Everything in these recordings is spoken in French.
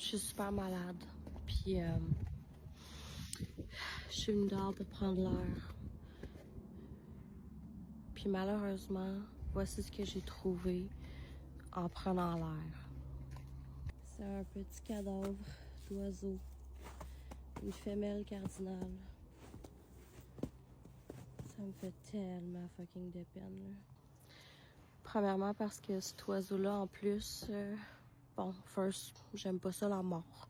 Je suis super malade. Puis, je suis venue dehors pour prendre l'air. Puis malheureusement, voici ce que j'ai trouvé en prenant l'air. C'est un petit cadavre d'oiseau. Une femelle cardinale. Ça me fait tellement fucking de peine, là. Premièrement parce que cet oiseau-là, en plus, bon, first, j'aime pas ça la mort.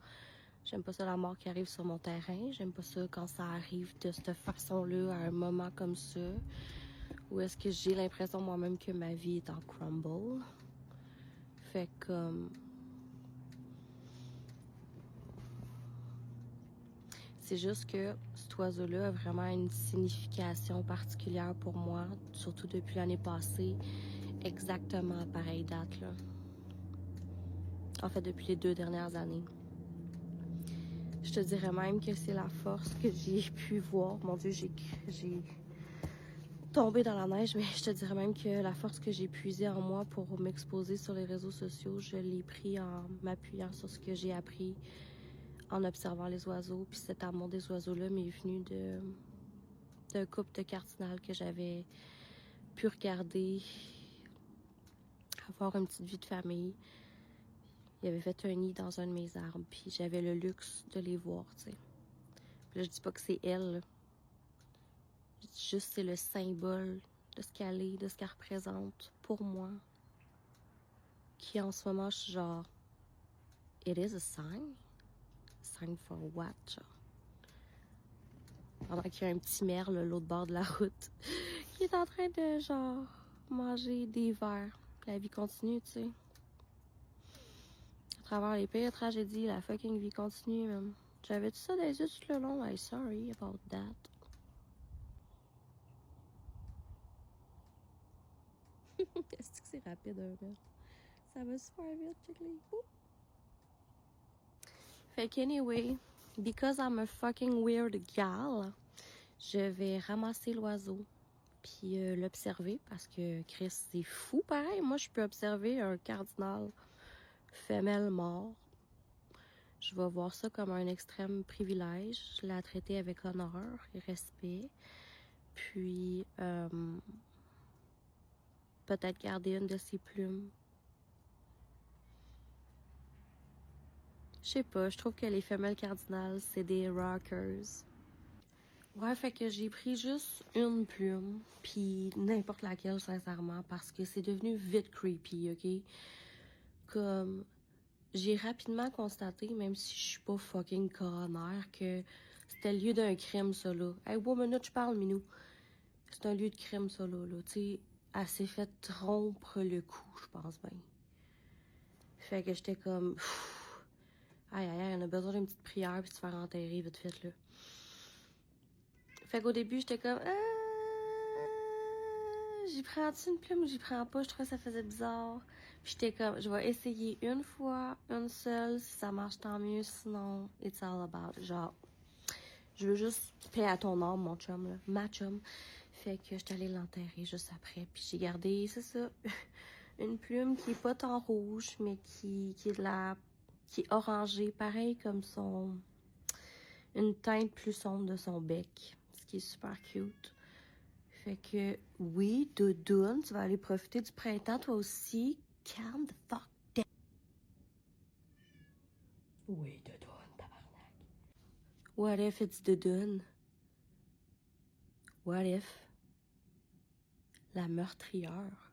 J'aime pas ça la mort qui arrive sur mon terrain. J'aime pas ça quand ça arrive de cette façon-là, à un moment comme ça. Où est-ce que j'ai l'impression moi-même que ma vie est en crumble. Fait que... c'est juste que cet oiseau-là a vraiment une signification particulière pour moi, surtout depuis l'année passée, exactement à pareille date, là. En fait, depuis les 2 dernières années. Je te dirais même que c'est la force que j'ai pu voir. Mon Dieu, j'ai tombé dans la neige, mais je te dirais même que la force que j'ai puisée en moi pour m'exposer sur les réseaux sociaux, je l'ai pris en m'appuyant sur ce que j'ai appris en observant les oiseaux. Puis cet amour des oiseaux-là m'est venu d'un couple de cardinales que j'avais pu regarder, avoir une petite vie de famille. Ils avaient fait un nid dans un de mes arbres, puis j'avais le luxe de les voir, tu sais. Puis là, je dis pas que c'est elle, là. Je dis juste c'est le symbole de ce qu'elle est, de ce qu'elle représente pour moi. Qui en ce moment, je suis genre, it is a sign? Sign for what, genre? Pendant qu'il y a un petit merle, l'autre bord de la route, qui est en train de, genre, manger des vers. La vie continue, tu sais. À travers les pires tragédies, la fucking vie continue, man. J'avais tout ça dans les yeux tout le long. I'm sorry about that. Est-ce que c'est rapide, un peu? Ça va super vite, check les. Fait que anyway, because I'm a fucking weird gal, je vais ramasser l'oiseau puis l'observer parce que Chris, c'est fou pareil. Moi, je peux observer un cardinal femelle mort. Je vais voir ça comme un extrême privilège. Je l'ai traité avec honneur et respect. Puis, peut-être garder une de ses plumes. Je sais pas, je trouve que les femelles cardinales, c'est des rockers. Ouais, fait que j'ai pris juste une plume, puis n'importe laquelle, sincèrement, parce que c'est devenu vite creepy, ok? Comme, j'ai rapidement constaté, même si je suis pas fucking coroner, que c'était le lieu d'un crime, ça, là. Hey, wow, minute, je parle, Minou. C'est un lieu de crime, ça, là, tu sais. Elle s'est fait rompre le cou, je pense bien. Fait que j'étais comme... pff, aïe, aïe, aïe, on a besoin d'une petite prière puis de se faire enterrer vite fait, là. Fait qu'au début, j'étais comme... j'y prends-tu une plume ou j'y prends pas? Je trouvais que ça faisait bizarre. Puis j'étais comme... Je vais essayer une fois, une seule. Si ça marche, tant mieux. Sinon, it's all about... Genre... Je veux juste paix à ton âme, mon chum, là. Ma chum. Fait que j'étais allée l'enterrer juste après. Puis j'ai gardé, c'est ça, une plume qui est pas tant rouge, mais qui est de la... qui est orangée, pareil comme son... une teinte plus sombre de son bec. Ce qui est super cute. Fait que, oui, doudoune, tu vas aller profiter du printemps, toi aussi. Calm the fuck down. Oui, doudoune, tabarnak. What if it's doudoune? What if la meurtrière,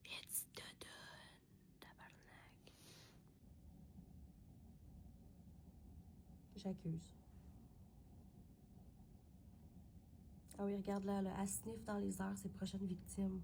it's doudoune, tabarnak. J'accuse. Ah oui, regarde là, elle sniffe dans les airs ses prochaines victimes.